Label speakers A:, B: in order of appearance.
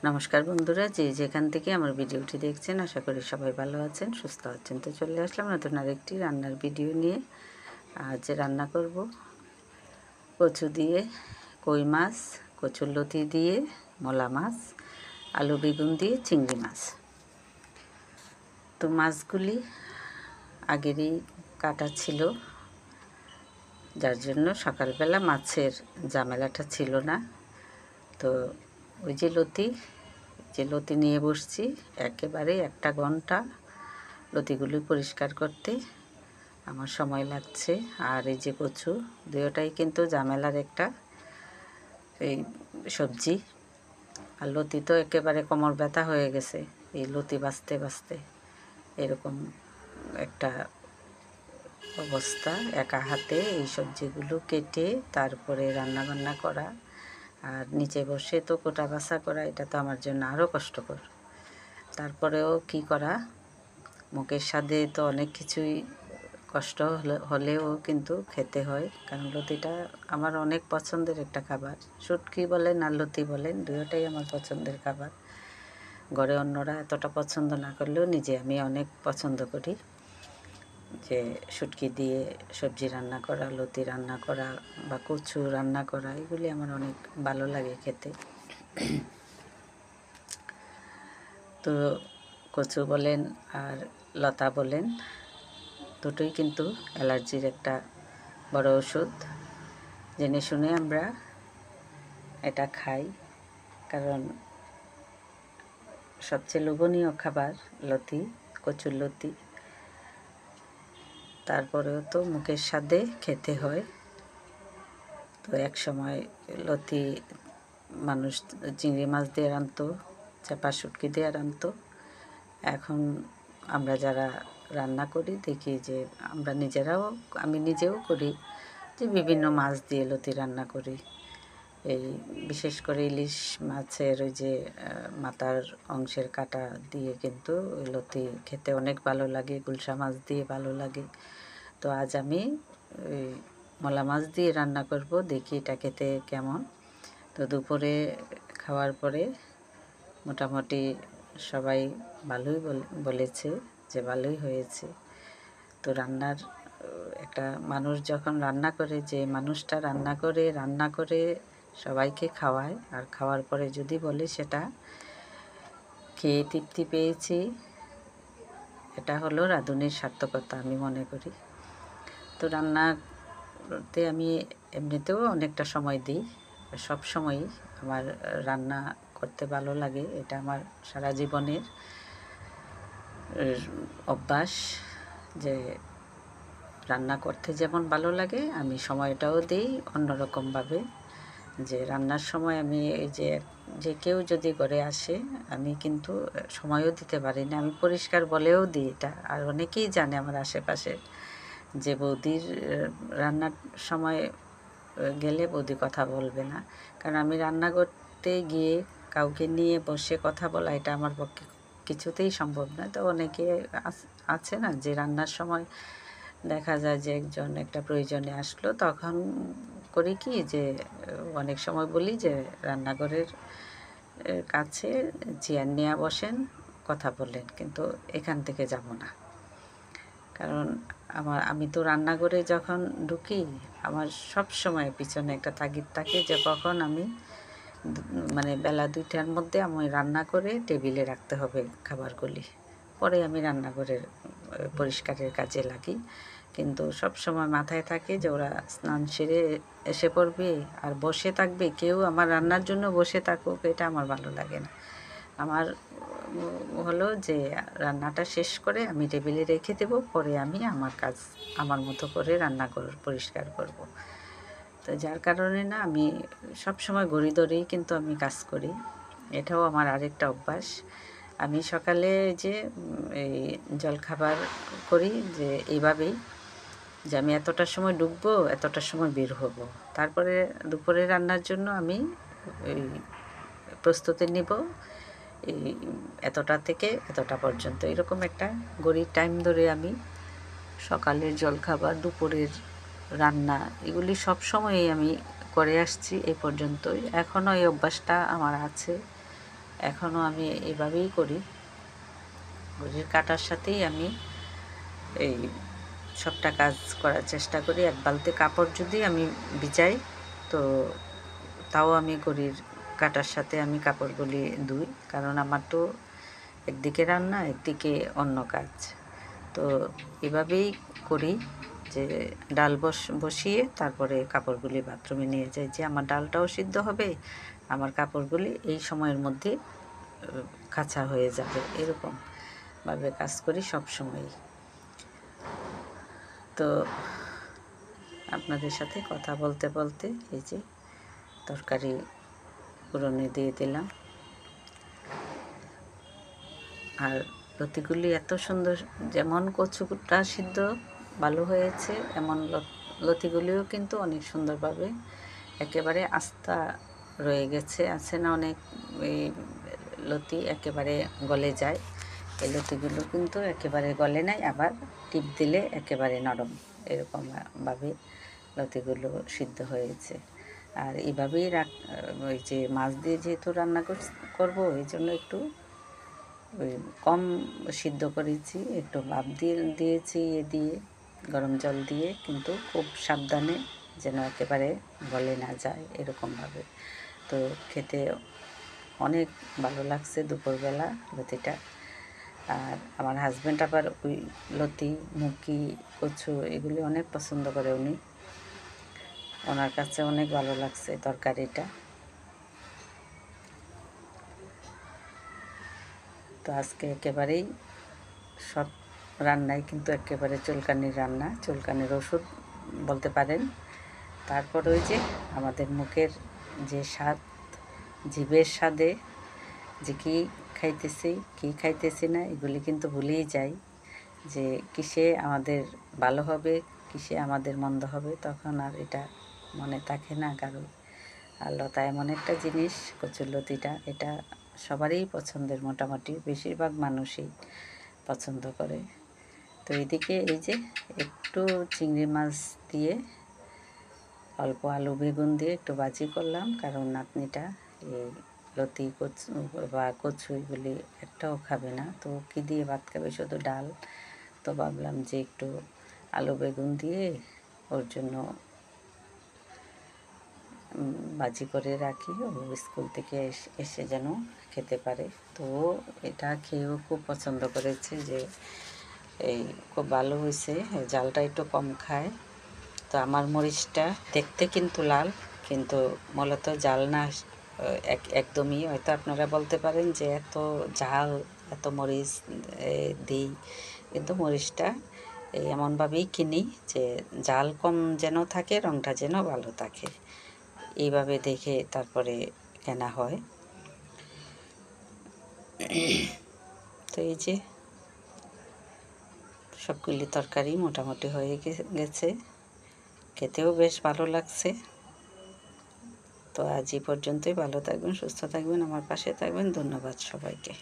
A: নমস্কার বন্ধুরা, যে যেখান থেকে আমার ভিডিওটি দেখছেন আশা করি সবাই ভালো আছেন, সুস্থ আছেন। তো চলে আসলাম নতুন আরেকটি রান্নার ভিডিও নিয়ে। আজ রান্না করব কচু দিয়ে কই মাছ, কচুরলতি দিয়ে মলা মাছ, আলু বেগুন দিয়ে চিংড়ি মাছ। তো মাছগুলি আগেরই কাটা ছিল, যার জন্য সকালবেলা মাছের ঝামেলাটা ছিল না। তো ওই যে লতি নিয়ে বসছি, একেবারে 1 ঘন্টা লতিগুলি পরিষ্কার করতে আমার সময় লাগছে। আর এই যে কচু, দুটোটাই কিন্তু ঝামেলার একটা এই সবজি। আর লতি তো একেবারে কোমর ব্যথা হয়ে গেছে এই লতি বাছতে বাছতে, এরকম একটা অবস্থা। একা হাতে এই সবজিগুলো কেটে তারপরে রান্না বান্না করা, আর নিচে বসে তো কোটা বাছা করা, এটা তো আমার জন্য আরও কষ্টকর। তারপরেও কি করা, মুখের স্বাদে তো অনেক কিছুই কষ্ট হলেও কিন্তু খেতে হয়, কারণ লতিটা আমার অনেক পছন্দের একটা খাবার। শুটকি বলেন আর লতি বলেন, দুটোটাই আমার পছন্দের খাবার। ঘরে অন্যরা এতটা পছন্দ না করলেও নিজে আমি অনেক পছন্দ করি যে শুটকি দিয়ে সবজি রান্না করা, লতি রান্না করা বা কচু রান্না করা, এগুলি আমার অনেক ভালো লাগে খেতে। তো কচু বলেন আর লতা বলেন, দুটোই কিন্তু অ্যালার্জির একটা বড় ওষুধ। জেনে শুনে আমরা এটা খাই, কারণ সবচেয়ে লোভনীয় খাবার লতি, কচুরলতি। তারপরেও তো মুখের স্বাদে খেতে হয়। তো এক সময় লতি মানুষ চিংড়ি মাছ দিয়ে রাঁধতো, চাপা শুটকি দিয়ে রাঁধতো। এখন আমরা যারা রান্না করি দেখি যে আমি নিজেও করি যে বিভিন্ন মাছ দিয়ে লতি রান্না করি। এই বিশেষ করে ইলিশ মাছের ওই যে মাথার অংশের কাটা দিয়ে কিন্তু ওই লতি খেতে অনেক ভালো লাগে, গুলশা মাছ দিয়ে ভালো লাগে। তো আজ আমি ওই মলা মাছ দিয়ে রান্না করব, দেখি এটা খেতে কেমন। তো দুপুরে খাওয়ার পরে মোটামুটি সবাই ভালোই বলেছে যে ভালোই হয়েছে। তো রান্নার একটা মানুষ যখন রান্না করে, যে মানুষটা রান্না করে সবাইকে খাওয়ায়, আর খাওয়ার পরে যদি বলে সেটা খেয়ে তৃপ্তি পেয়েছি, এটা হলো রাঁধুনির সার্থকতা আমি মনে করি। তো রান্নাতে আমি এমনিতেও অনেকটা সময় দিই, সব সময়ই আমার রান্না করতে ভালো লাগে, এটা আমার সারা জীবনের অভ্যাস। যে রান্না করতে যেমন ভালো লাগে, আমি সময়টাও দিই অন্যরকমভাবে। যে রান্নার সময় আমি এই যে কেউ যদি ঘরে আসে, আমি কিন্তু সময়ও দিতে পারি না, আমি পরিষ্কার বলেও দিই এটা। আর অনেকেই জানে আমার আশেপাশে যে বৌদির রান্নার সময় গেলে বৌদি কথা বলবে না, কারণ আমি রান্না করতে গিয়ে কাউকে নিয়ে বসে কথা বলা, এটা আমার পক্ষে কিছুতেই সম্ভব না। তো অনেকে আছে না যে রান্নার সময় দেখা যায় যে একজন একটা প্রয়োজনে আসলো, তখন করি কি যে অনেক সময় বলি যে রান্নাঘরের কাছে চেয়ার নিয়ে বসেন, কথা বলেন, কিন্তু এখান থেকে যাব না। কারণ আমি তো রান্নাঘরে যখন ঢুকি, আমার সব সময় পিছনে একটা তাগিদ থাকে যে কখন আমি মানে বেলা 2টার মধ্যে আমি রান্না করে টেবিলে রাখতে হবে খাবারগুলি, পরে আমি রান্নাঘরের পরিষ্কারের কাজে লাগি। কিন্তু সব সময় মাথায় থাকে যে ওরা স্নান সেরে এসে পড়বে আর বসে থাকবে, কেউ আমার রান্নার জন্য বসে থাকুক, এটা আমার ভালো লাগে না। আমার হলো যে রান্নাটা শেষ করে আমি টেবিলে রেখে দেব, পরে আমি আমার কাজ আমার মতো করে রান্নাঘর পরিষ্কার করব। তো যার কারণে না আমি সব সময় ঘড়ি ধরেই কিন্তু আমি কাজ করি, এটাও আমার আরেকটা অভ্যাস। আমি সকালে যে এই জলখাবার করি যে এইভাবেই, যে আমি এতটার সময় ঢুকবো, এতটার সময় বের হব, তারপরে দুপুরে রান্নার জন্য আমি এই প্রস্তুতি নিব এই এতটা থেকে এতটা পর্যন্ত, এরকম একটা ঘড়ির টাইম ধরে আমি সকালের জলখাবার, দুপুরের রান্না, এগুলি সব সময়ই আমি করে আসছি এই পর্যন্তই। এখনও এই অভ্যাসটা আমার আছে। এখনও আমি এভাবেই করি। ঘড়ির কাঁটার সাথেই আমি এই সবটা কাজ করার চেষ্টা করি। এক বালতি কাপড় যদি আমি ভিজাই, তো তাও আমি ঘড়ির কাঁটার সাথে আমি কাপড়গুলি ধুই, কারণ আমার তো একদিকে রান্না, একদিকে অন্য কাজ। তো এভাবেই করি যে ডাল বসিয়ে তারপরে কাপড়গুলি বাথরুমে নিয়ে যাই, যে আমার ডালটাও সিদ্ধ হবে, আমার কাপড়গুলি এই সময়ের মধ্যে কাঁচা হয়ে যাবে, এরকমভাবে কাজ করি সব সময়ই। তো আপনাদের সাথে কথা বলতে বলতে এই যে তরকারি ফোড়নে দিয়ে দিলাম। আর লতিগুলি এত সুন্দর, যেমন কচুটা সিদ্ধ ভালো হয়েছে, এমন লতিগুলিও কিন্তু অনেক সুন্দরভাবে একেবারে আস্তা রয়ে গেছে। আছে না অনেক এই লতি একেবারে গলে যায়, এই লতিগুলো কিন্তু একেবারে গলে নাই, আবার টিপ দিলে একেবারে নরম, এরকমভাবে লতিগুলো সিদ্ধ হয়েছে। আর এইভাবেই ওই যে মাছ দিয়ে যেহেতু রান্না করবো, এই জন্য একটু ওই কম সিদ্ধ করেছি, একটু ভাপ দিয়েছি দিয়ে গরম জল দিয়ে, কিন্তু খুব সাবধানে যেন একেবারে গলে না যায়, এরকমভাবে। তো খেতে অনেক ভালো লাগছে দুপুরবেলা লতিটা। আর আমার হাজব্যান্ড আবার ওই লতি, মুখি, কচু এগুলি অনেক পছন্দ করে উনি, ওনার কাছে অনেক ভালো লাগছে তরকারিটা। তো আজকে একেবারেই সব রান্নাই কিন্তু একেবারে চুলকানির রান্না, চুলকানির ওষুধ বলতে পারেন। তারপর ওই যে আমাদের মুখের যে স্বাদ, জিভের স্বাদে যে কী খাইতেছি কী খাইতেছি না, এগুলি কিন্তু ভুলেই যাই, যে কিসে আমাদের ভালো হবে, কিসে আমাদের মন্দ হবে, তখন আর এটা মনে থাকে না কারো। আর লতা এমন একটা জিনিস, কচুরলতিটা, এটা সবারই পছন্দের, মোটামুটি বেশিরভাগ মানুষই পছন্দ করে। তো এদিকে এই যে একটু চিংড়ি মাছ দিয়ে, অল্প আলু বেগুন দিয়ে একটু ভাজি করলাম, কারণ নাতনিটা এই লতি, কচু বা কচু এগুলি একটাও খাবে না, তো কী দিয়ে ভাত খাবে, শুধু ডাল। তো ভাবলাম যে একটু আলু বেগুন দিয়ে ওর জন্য ভাজি করে রাখি, ও স্কুল থেকে এসে যেন খেতে পারে। তো এটা খেয়েও খুব পছন্দ করেছে, যে এই খুব ভালো হয়েছে, জালটা একটু কম খায়। তো আমার মরিচটা দেখতে কিন্তু লাল, কিন্তু মূলত জাল না, একদমই। হয়তো আপনারা বলতে পারেন যে এত ঝাল, এত মরিচ দিই, কিন্তু মরিচটা এমনভাবেই কিনি যে জাল কম যেন থাকে, রঙটা যেন ভালো থাকে, এইভাবে দেখে তারপরে কেনা হয়। তো এই যে সবগুলি তরকারি মোটামুটি হয়ে গেছে, খেতেও বেশ ভালো লাগছে। তো আজ এই পর্যন্তই। ভালো থাকবেন, সুস্থ থাকবেন, আমার পাশে থাকবেন। ধন্যবাদ সবাইকে।